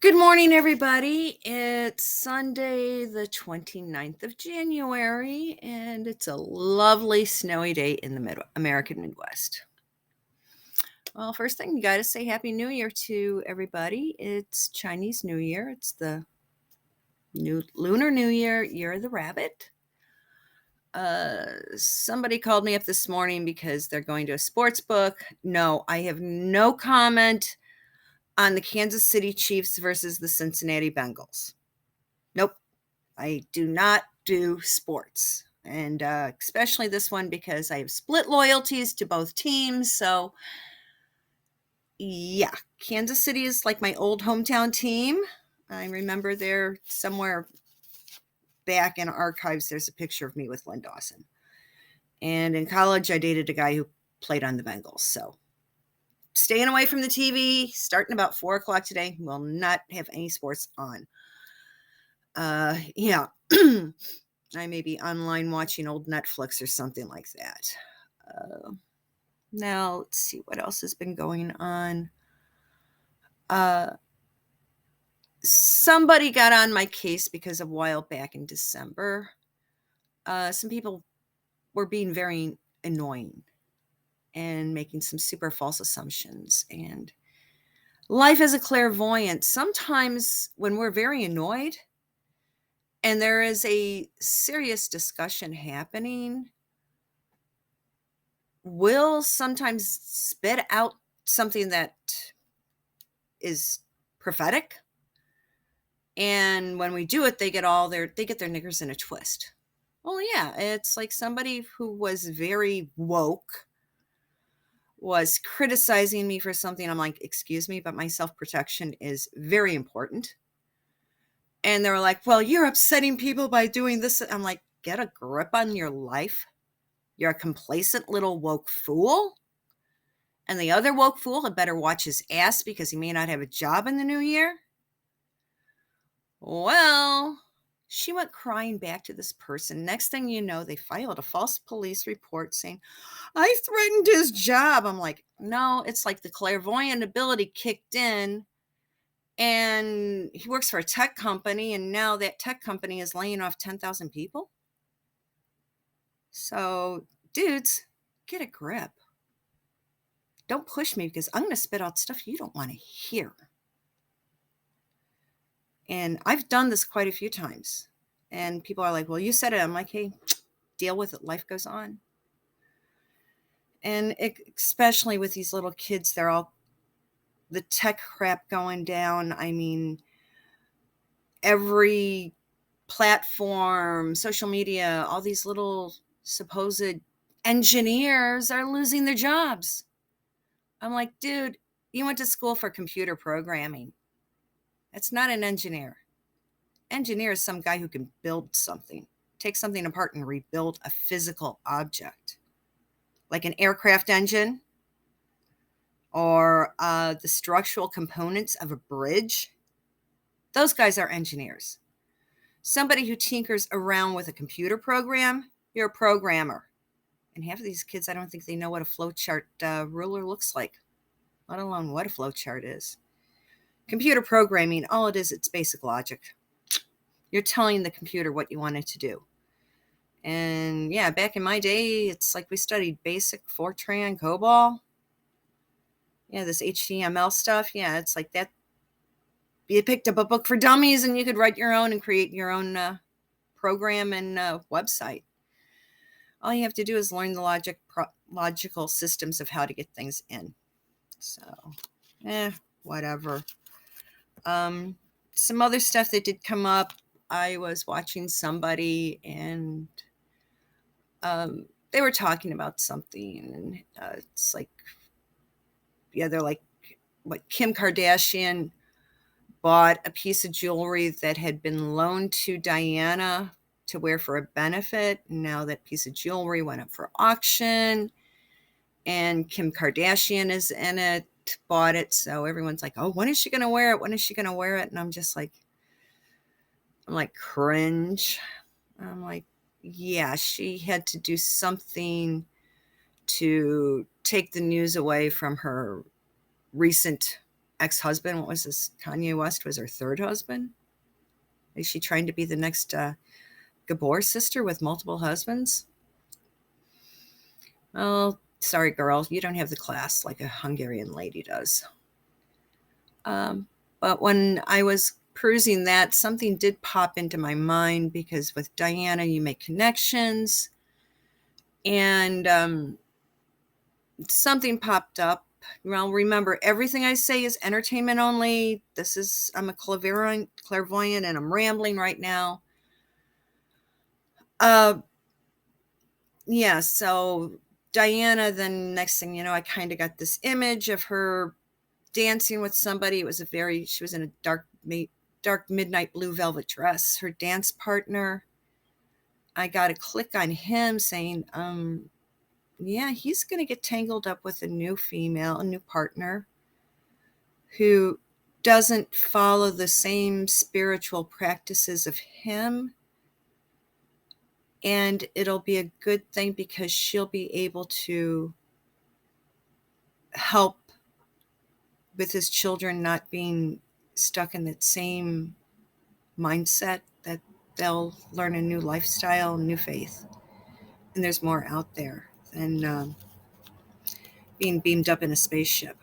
Good morning, everybody. It's Sunday, the 29th of January, and it's a lovely snowy day in the American Midwest. Well, first thing, you got to say Happy New Year to everybody. It's Chinese New Year. It's the new Lunar New Year, Year of the Rabbit. Somebody called me up this morning because they're going to a sports book. No, I have no comment on the Kansas City Chiefs versus the Cincinnati Bengals. Nope. I do not do sports. And especially this one because I have split loyalties to both teams. So, yeah, Kansas City is like my old hometown team. I remember there somewhere back in archives, there's a picture of me with Lynn Dawson. And in college, I dated a guy who played on the Bengals. So, staying away from the TV, starting about 4 o'clock today, will not have any sports on. Yeah. I may be online watching old Netflix or something like that. Now, let's see what else has been going on. Somebody got on my case because a while back in December, some people were being very annoying and making some super false assumptions. And life as a clairvoyant, sometimes when we're very annoyed and there is a serious discussion happening, will sometimes spit out something that is prophetic. And when we do it, they get their knickers in a twist. Well, yeah, it's like somebody who was very woke was criticizing me for something. I'm like, excuse me, but my self-protection is very important. And they were like, well, you're upsetting people by doing this. I'm like, get a grip on your life. You're a complacent little woke fool. And the other woke fool had better watch his ass because he may not have a job in the new year. Well, she went crying back to this person. Next thing you know, they filed a false police report saying, I threatened his job. I'm like, no, it's like the clairvoyant ability kicked in and he works for a tech company. And now that tech company is laying off 10,000 people. So, dudes, get a grip. Don't push me because I'm going to spit out stuff you don't want to hear. And I've done this quite a few times. And people are like, well, you said it. I'm like, hey, deal with it. Life goes on. And especially with these little kids, they're all the tech crap going down. I mean, every platform, social media, all these little supposed engineers are losing their jobs. I'm like, dude, you went to school for computer programming. That's not an engineer. Engineer is some guy who can build something, take something apart and rebuild a physical object, like an aircraft engine or the structural components of a bridge. Those guys are engineers. Somebody who tinkers around with a computer program, you're a programmer. And half of these kids, I don't think they know what a flowchart ruler looks like, let alone what a flowchart is. Computer programming, all it is, it's basic logic. You're telling the computer what you want it to do. And yeah, back in my day, it's like we studied basic Fortran, COBOL. Yeah, this HTML stuff. Yeah, it's like that. You picked up a book for dummies and you could write your own and create your own program and website. All you have to do is learn the logical systems of how to get things in. So, whatever. Some other stuff that did come up. I was watching somebody and they were talking about something. And it's like, yeah, they're like, what, Kim Kardashian bought a piece of jewelry that had been loaned to Diana to wear for a benefit. Now that piece of jewelry went up for auction and Kim Kardashian is in it, bought it. So everyone's like, oh, when is she going to wear it? When is she going to wear it? And I'm like, cringe. I'm like, yeah, she had to do something to take the news away from her recent ex-husband. What was this? Kanye West was her third husband. Is she trying to be the next Gabor sister with multiple husbands? Oh, sorry, girl. You don't have the class like a Hungarian lady does. But when I was perusing that, something did pop into my mind, because with Diana, you make connections. And something popped up. Well, remember, everything I say is entertainment only. I'm a clairvoyant, and I'm rambling right now. Yeah, so Diana, then next thing you know, I kind of got this image of her dancing with somebody. She was in a dark midnight blue velvet dress. Her dance partner, I got a click on him saying, yeah, he's going to get tangled up with a new partner who doesn't follow the same spiritual practices of him. And it'll be a good thing, because she'll be able to help with his children not being stuck in that same mindset, that they'll learn a new lifestyle, new faith. And there's more out there than being beamed up in a spaceship.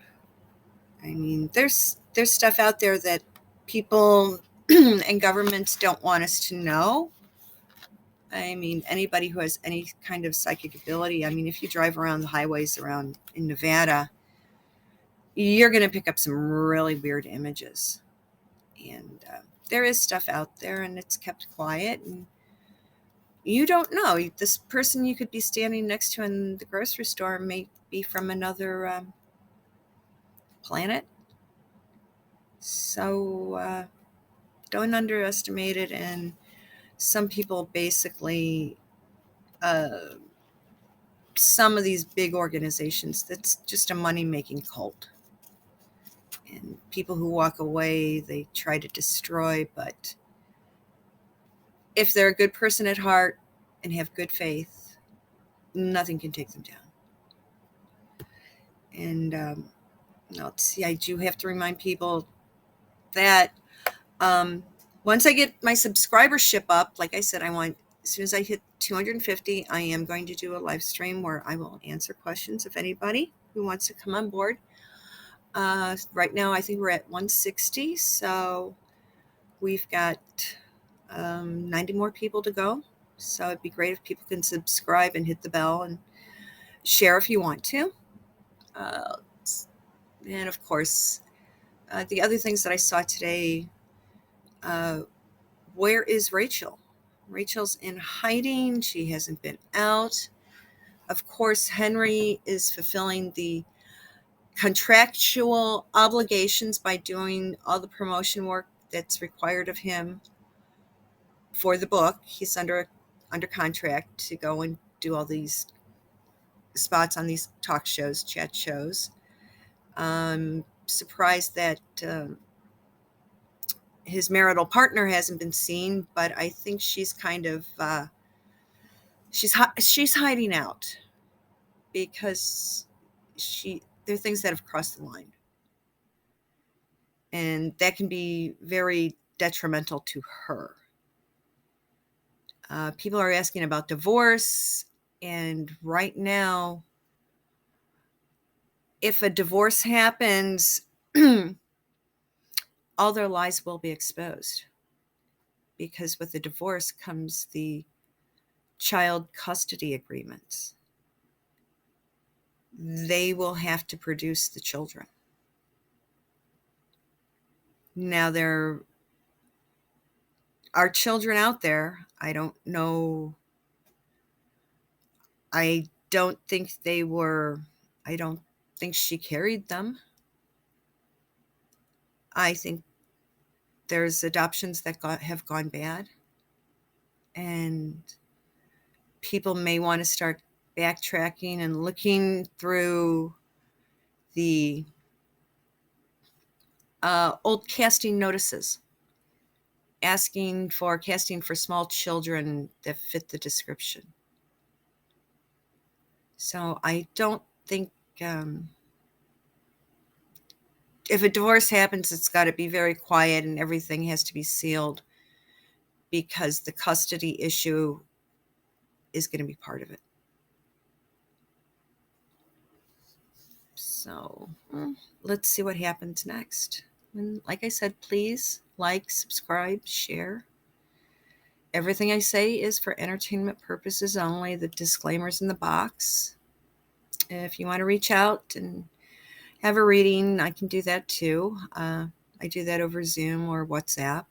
I mean, there's stuff out there that people and governments don't want us to know. I mean, anybody who has any kind of psychic ability, I mean, if you drive around the highways around in Nevada, you're going to pick up some really weird images. And there is stuff out there, and it's kept quiet, and you don't know. This person you could be standing next to in the grocery store may be from another planet. So don't underestimate it. And some people basically, some of these big organizations, that's just a money-making cult. And people who walk away, they try to destroy. But if they're a good person at heart and have good faith, nothing can take them down. And let's see, I do have to remind people that once I get my subscribership up, like I said, as soon as I hit 250, I am going to do a live stream where I will answer questions of anybody who wants to come on board. Right now, I think we're at 160, so we've got 90 more people to go. So it'd be great if people can subscribe and hit the bell and share if you want to. And of course, the other things that I saw today, where is Rachel? Rachel's in hiding. She hasn't been out. Of course, Henry is fulfilling the contractual obligations by doing all the promotion work that's required of him for the book. He's under contract to go and do all these spots on these talk shows, chat shows. Surprised that his marital partner hasn't been seen, but I think she's kind of she's hiding out, because there are things that have crossed the line, and that can be very detrimental to her. People are asking about divorce, and right now, if a divorce happens, all their lies will be exposed, because with the divorce comes the child custody agreements. They will have to produce the children. Now, there are children out there. I don't know. I don't think she carried them. I think there's adoptions that have gone bad. And people may want to start backtracking and looking through the old casting notices, asking for casting for small children that fit the description. So I don't think if a divorce happens, it's got to be very quiet and everything has to be sealed, because the custody issue is going to be part of it. So let's see what happens next. And like I said, please like, subscribe, share. Everything I say is for entertainment purposes only. The disclaimer's in the box. If you want to reach out and have a reading, I can do that too. I do that over Zoom or WhatsApp.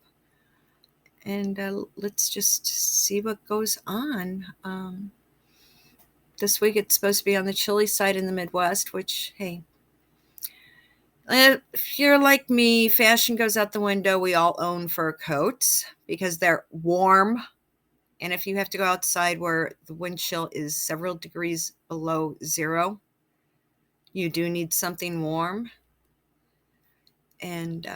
And let's just see what goes on. This week it's supposed to be on the chilly side in the Midwest, which, hey, if you're like me, fashion goes out the window. We all own fur coats because they're warm. And if you have to go outside where the wind chill is several degrees below zero, you do need something warm. And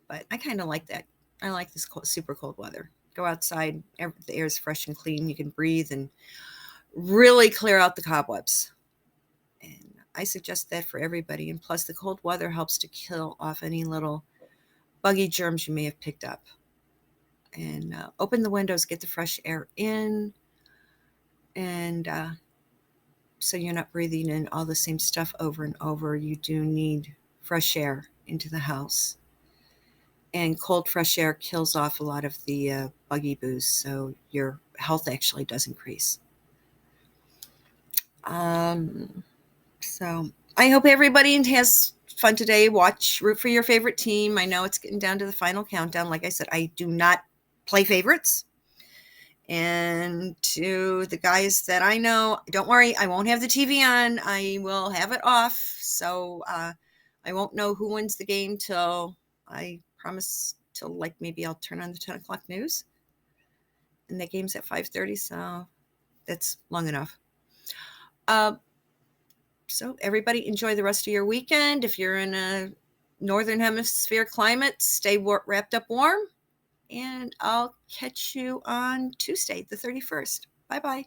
but I kind of like that. I like this super cold weather. Go outside, the air is fresh and clean. You can breathe and really clear out the cobwebs. And I suggest that for everybody. And plus, the cold weather helps to kill off any little buggy germs you may have picked up. And open the windows, get the fresh air in. And so you're not breathing in all the same stuff over and over. You do need fresh air into the house. And cold, fresh air kills off a lot of the buggy boos, so your health actually does increase. So I hope everybody has fun today. Root for your favorite team. I know it's getting down to the final countdown. Like I said, I do not play favorites. And to the guys that I know, don't worry, I won't have the TV on. I will have it off. So I won't know who wins the game till I promise till like maybe I'll turn on the 10 o'clock news. And the game's at 5:30, so that's long enough. So everybody enjoy the rest of your weekend. If you're in a northern hemisphere climate, stay wrapped up warm. And I'll catch you on Tuesday, the 31st. Bye-bye.